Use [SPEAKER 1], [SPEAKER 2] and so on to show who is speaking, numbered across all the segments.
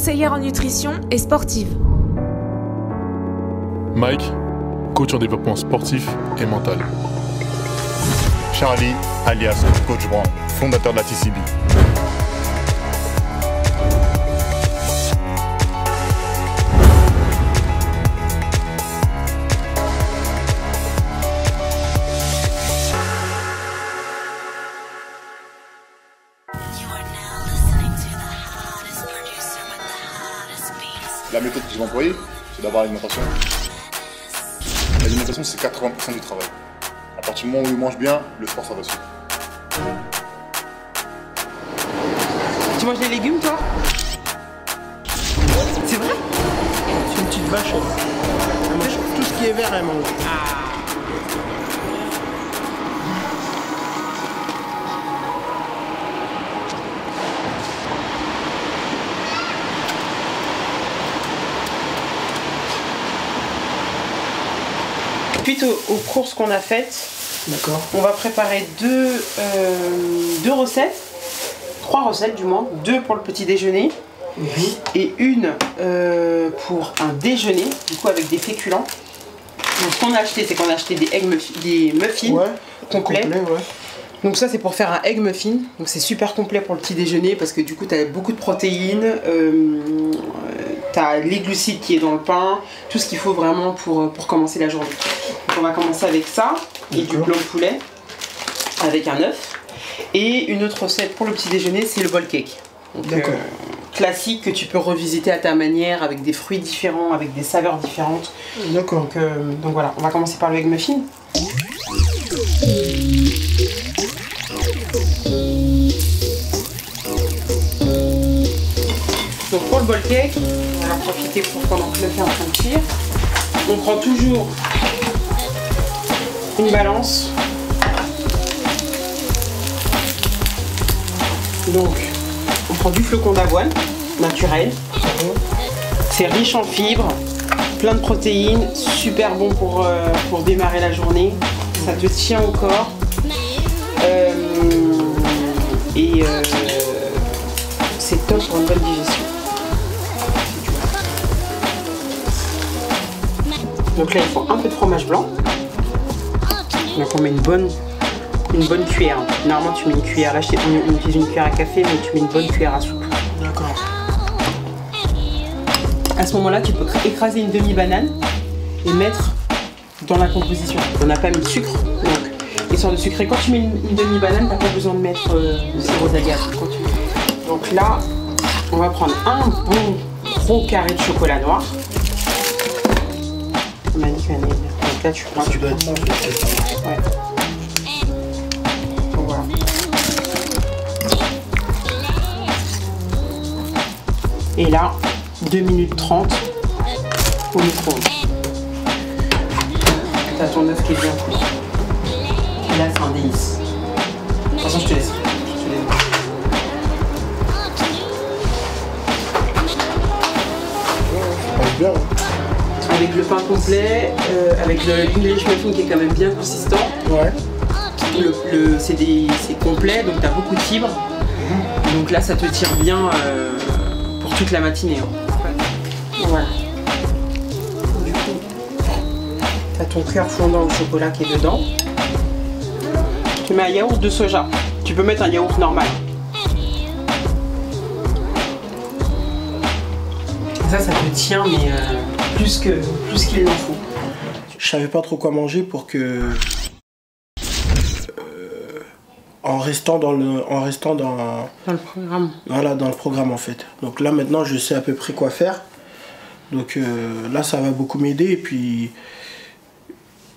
[SPEAKER 1] conseillère en nutrition et sportive.
[SPEAKER 2] Mike, coach en développement sportif et mental.
[SPEAKER 3] Charlie, alias Coach Brown, fondateur de la TCB. La méthode que je vais employer, c'est d'avoir l'alimentation. L'alimentation, c'est 80% du travail. À partir du moment où il mange bien, le sport, ça va suivre.
[SPEAKER 4] Tu manges des légumes, toi? C'est vrai?
[SPEAKER 5] C'est une petite vache. Elle mange tout ce qui est vert, elle mange.
[SPEAKER 4] Suite aux courses qu'on a faites,
[SPEAKER 5] D'accord.
[SPEAKER 4] on va préparer deux recettes, 3 recettes du moins, 2 pour le petit déjeuner et une pour un déjeuner, du coup avec des féculents. Donc ce qu'on a acheté, c'est qu'on a acheté des muffins complets.
[SPEAKER 5] Ouais.
[SPEAKER 4] Donc ça c'est pour faire un egg muffin, donc c'est super complet pour le petit déjeuner parce que du coup tu as beaucoup de protéines, tu as les glucides qui est dans le pain, tout ce qu'il faut vraiment pour commencer la journée. Donc on va commencer avec ça, et du blanc de poulet, avec un œuf. Et une autre recette pour le petit déjeuner, c'est le bowl cake. Donc, classique que tu peux revisiter à ta manière, avec des fruits différents, avec des saveurs différentes.
[SPEAKER 5] D'accord.
[SPEAKER 4] Donc voilà, on va commencer par le egg muffin. Donc pour le bowl cake, on va en profiter pour pendant que le fait en train de cuire. On prend toujours une balance. Donc on prend du flocon d'avoine naturel. C'est riche en fibres, plein de protéines, super bon pour démarrer la journée. Ça te tient au corps. C'est top pour une bonne digestion. Donc là il faut un peu de fromage blanc. Donc on met une bonne cuillère. Normalement tu mets une cuillère, là on utilise une cuillère à café, mais tu mets une bonne cuillère à soupe.
[SPEAKER 5] D'accord.
[SPEAKER 4] À ce moment là tu peux écraser une demi-banane et mettre dans la composition. On n'a pas mis de sucre, donc histoire de sucrer. Quand tu mets une demi-banane, t'as pas besoin de mettre de sirop d'agave. Donc là, on va prendre un bon gros carré de chocolat noir. On m'a dit qu'il y en avait. Donc là, tu prends.
[SPEAKER 5] Tu dois être ça,
[SPEAKER 4] Ouais. Donc voilà. Et là, 2 minutes 30 au micro-ondes. T'as ton œuf qui est bien cuit. Et là, c'est un délice. De toute façon, je te laisse.
[SPEAKER 5] bien.
[SPEAKER 4] Avec le pain complet, avec le English muffin qui est quand même bien consistant.
[SPEAKER 5] Ouais.
[SPEAKER 4] C'est complet, donc tu as beaucoup de fibres. Donc là, ça te tire bien pour toute la matinée. Voilà. Du coup, tu as ton cœur fondant au chocolat qui est dedans. Tu mets un yaourt de soja. Tu peux mettre un yaourt normal. Ça te tient, mais plus qu'il n'en faut.
[SPEAKER 5] Je savais pas trop quoi manger pour que en restant dans le
[SPEAKER 4] programme.
[SPEAKER 5] Voilà, dans le programme en fait. Donc là maintenant je sais à peu près quoi faire. Donc là ça va beaucoup m'aider et puis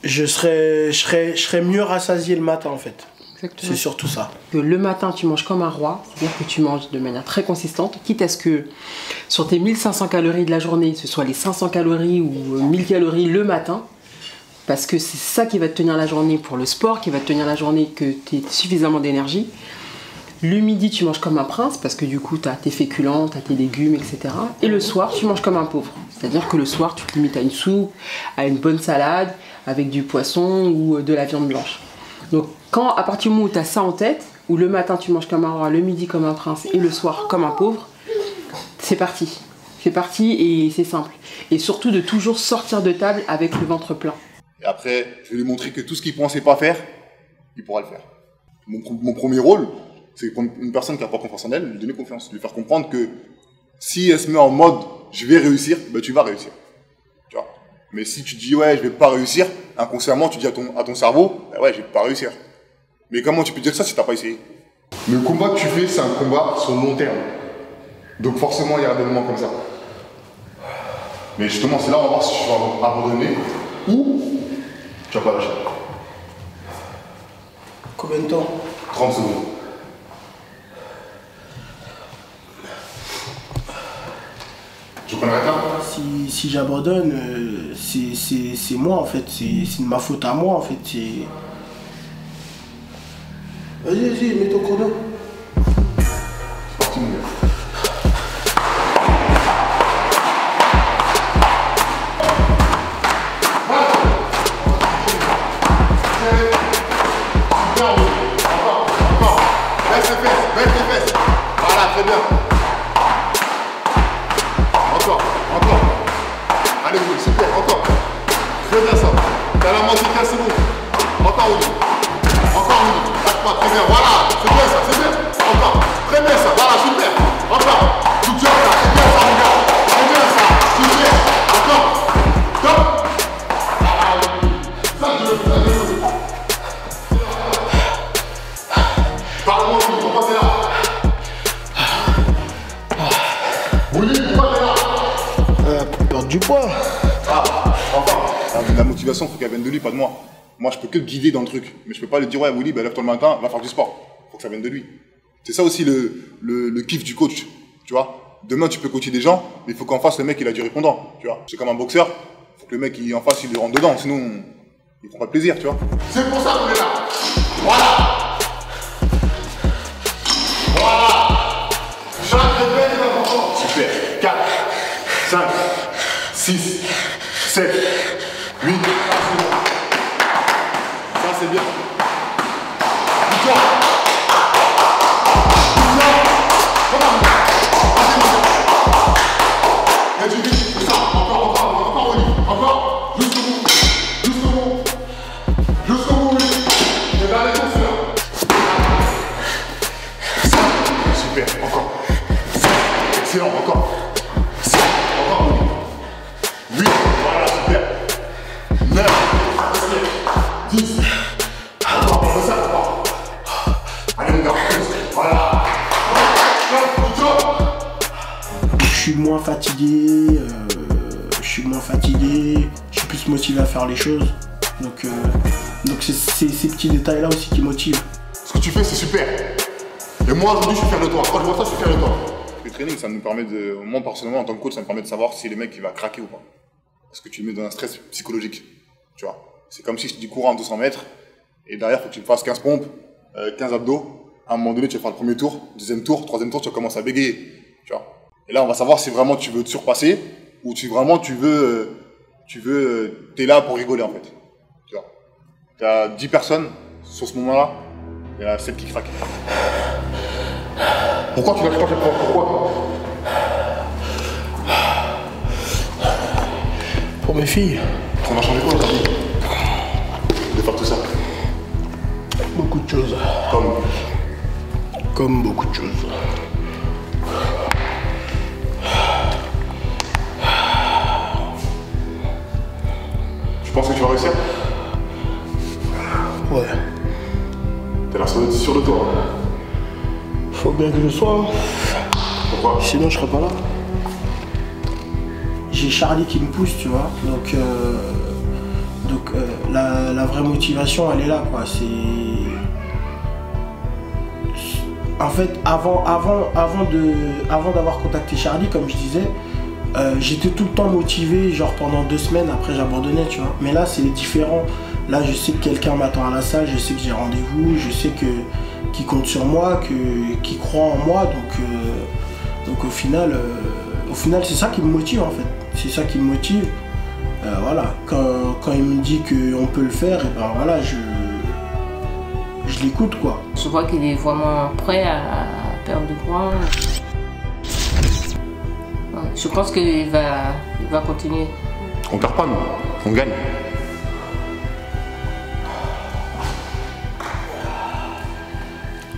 [SPEAKER 5] je serai mieux rassasié le matin en fait. C'est surtout ça.
[SPEAKER 4] Le matin, tu manges comme un roi, c'est-à-dire que tu manges de manière très consistante, quitte à ce que sur tes 1500 calories de la journée, ce soit les 500 calories ou 1000 calories le matin, parce que c'est ça qui va te tenir la journée pour le sport, qui va te tenir la journée que tu aies suffisamment d'énergie. Le midi, tu manges comme un prince, parce que du coup, tu as tes féculents, tu as tes légumes, etc. Et le soir, tu manges comme un pauvre. C'est-à-dire que le soir, tu te limites à une soupe, à une bonne salade, avec du poisson ou de la viande blanche. Donc, à partir du moment où tu as ça en tête, où le matin tu manges comme un roi, le midi comme un prince et le soir comme un pauvre, c'est parti. fait partie et c'est simple. Et surtout de toujours sortir de table avec le ventre plein.
[SPEAKER 3] Et après, je vais lui montrer que tout ce qu'il pensait pas faire, il pourra le faire. Mon premier rôle, c'est pour une personne qui n'a pas confiance en elle, lui donner confiance, lui faire comprendre que si elle se met en mode je vais réussir, ben tu vas réussir. Tu vois. Mais si tu dis ouais je vais pas réussir, inconsciemment tu dis à ton cerveau ben ouais je vais pas réussir. Mais comment tu peux dire ça si t'as pas essayé? Le combat que tu fais, c'est un combat sur le long terme. Donc forcément il y a des moments comme ça. Mais justement c'est là on va voir si tu vas abandonner ou tu vas pas lâcher.
[SPEAKER 5] Combien de temps?
[SPEAKER 3] 30 secondes. Je connais rien.
[SPEAKER 5] Si j'abandonne, c'est moi en fait, c'est de ma faute à moi en fait. Vas-y, mets ton chrono.
[SPEAKER 3] C'est parti mon gars. Encore. Baisse les fesses. Voilà, très bien. Encore. Allez, oui, super, encore. Très bien ça. T'as la moitié 15 secondes. Encore, oui. Lâche pas, très bien. Voilà, c'est bien ça, c'est bien. Encore. Très bien ça, voilà, super. Encore. Tout dur ça, c'est bien ça, mon gars. C'est bien ça, super. Encore. Top. Ça, je veux. Parle-moi, pourquoi t'es là? Oui, pourquoi t'es là?
[SPEAKER 5] Pour perdre du poids.
[SPEAKER 3] La motivation, il faut qu'elle vienne de lui, pas de moi. Moi, je peux que le guider dans le truc. Mais je peux pas lui dire, ouais, Willy, ben, lève-toi le matin, va faire du sport. Faut que ça vienne de lui. C'est ça aussi le kiff du coach. Tu vois? Demain, tu peux coacher des gens, mais il faut qu'en face, le mec, il a du répondant. Tu vois? C'est comme un boxeur. Il faut que le mec, en face, il le rentre dedans. Sinon, il prend pas de plaisir, tu vois? C'est pour ça qu'on est là. Voilà. Chaque répète est important. Super. 4, 5, 6, 7, 8, ça c'est bien. Victoire. Et tu dis, ça, encore, Oli. Encore, jusqu'au bout, oui. Et dernier tour, celui-là. Super, encore. Excellent, encore. Encore, Oli. 8, voilà, super. 9, 10. Encore, ça, encore. Allez, mon gars, voilà.
[SPEAKER 5] Je suis moins fatigué, je suis plus motivé à faire les choses. Donc c'est ces petits détails là aussi qui motivent.
[SPEAKER 3] Ce que tu fais, c'est super. Et moi, aujourd'hui, je suis fier de toi. Quand je vois ça, je suis fier de toi. Le training, ça nous permet de, moi personnellement, en tant que coach, ça me permet de savoir si le mec il va craquer ou pas. Parce que tu le mets dans un stress psychologique. Tu vois. C'est comme si je te dis cours en 200 mètres, et derrière, il faut que tu me fasses 15 pompes, 15 abdos. À un moment donné, tu vas faire le premier tour, deuxième tour, troisième tour, tu vas commencer à bégayer. Tu vois. Et là, on va savoir si vraiment tu veux te surpasser, ou si vraiment tu t'es là pour rigoler en fait. Tu vois. Tu as 10 personnes sur ce moment-là, il y en a 7 qui craquent. Pourquoi tu lâches pas cette fois? Pourquoi?
[SPEAKER 5] Pour mes filles.
[SPEAKER 3] Ça va changer quoi ta vie? De faire tout ça?
[SPEAKER 5] Beaucoup de choses. Comme beaucoup de choses.
[SPEAKER 3] Tu penses que tu vas réussir?
[SPEAKER 5] Ouais.
[SPEAKER 3] T'as l'air sûr de toi.
[SPEAKER 5] Faut bien que je sois.
[SPEAKER 3] Pourquoi?
[SPEAKER 5] Sinon je serais pas là. J'ai Charlie qui me pousse, tu vois. Donc la vraie motivation, elle est là, quoi. En fait, avant d'avoir contacté Charlie, comme je disais, j'étais tout le temps motivé, genre pendant 2 semaines, après j'abandonnais, tu vois. Mais là, c'est différent. Là, je sais que quelqu'un m'attend à la salle, je sais que j'ai rendez-vous, je sais qu'il compte sur moi, qu'il croit en moi. Donc au final, c'est ça qui me motive, en fait. C'est ça qui me motive. Voilà, quand il me dit qu'on peut le faire, et ben voilà, je l'écoute, quoi.
[SPEAKER 6] Je vois qu'il est vraiment prêt à perdre du poids. Je pense qu'il va continuer.
[SPEAKER 3] On perd pas, nous. On gagne.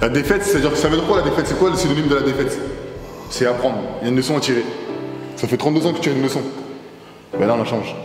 [SPEAKER 3] La défaite, c'est-à-dire que ça veut dire quoi la défaite? C'est quoi le synonyme de la défaite? C'est apprendre. Il y a une leçon à tirer. Ça fait 32 ans que tu as une leçon. Ben là, on la change.